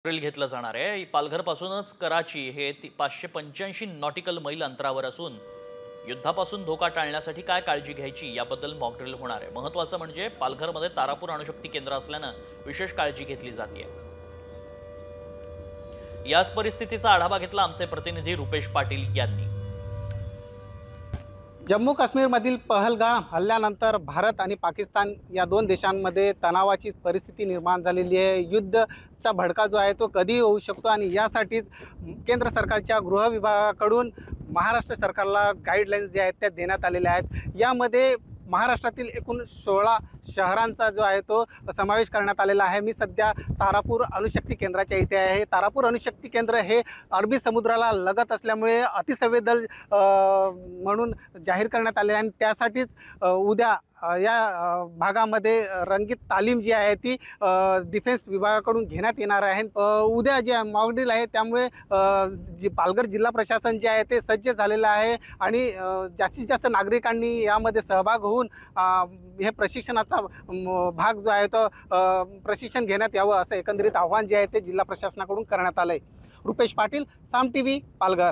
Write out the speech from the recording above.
April घेतलं जाणार आहे। पालघरपासूनच कराची हे 585 नॉटिकल मैल अंतरावर असून युद्धापासून धोका टाळण्यासाठी काय काळजी घ्यायची याबद्दल मॉकड्रिल होणार आहे। महत्त्वाचं म्हणजे पालघरमध्ये तारापूर अणुशक्ती केंद्र असल्यानं विशेष काळजी घेतली जाते। याच परिस्थितीचा आढावा घेतला आमचे प्रतिनिधी रुपेश पाटील यांनी। जम्मू काश्मीरमधील पहलगाम हल्ल्यानंतर भारत आणि पाकिस्तान या दोन देशांमध्ये तणावाची परिस्थिती निर्माण झालेली आहे। युद्धचा भडका जो आहे तो कधी होऊ शकतो आणि यासाठीच केंद्र सरकारच्या गृह विभागाकडून महाराष्ट्र सरकारला गाईडलाईन्स जे आहेत त्या देण्यात आलेल्या आहेत। यामध्ये महाराष्ट्रातील एकूण 16 शहरांचा जो आहे तो समावेश करण्यात आलेला आहे। मी सध्या तारापूर अणुशक्ती केंद्राच्या इथे आहे। तारापूर अणुशक्ती केंद्र हे अरबी समुद्राला लगत असल्यामुळे अतिसंवेदनशील म्हणून जाहीर करण्यात आले आणि त्यासाठीच उद्या या भागामध्ये रंगीत तालीम जी आहे ती डिफेन्स विभागाकडून घेण्यात येणार आहे। उद्या जे मॉकड्रिल आहे त्यामुळे जी पालघर जिल्हा प्रशासन जे आहे ते सज्ज झालेलं आहे आणि जास्तीत जास्त नागरिकांनी यामध्ये सहभाग होऊन हे प्रशिक्षणाचा भाग जो आहे तो प्रशिक्षण घेण्यात यावं असं एकंदरीत आव्हान जे आहे ते जिल्हा प्रशासनाकडून करण्यात आलं आहे। रुपेश पाटील, साम टीव्ही, पालघर।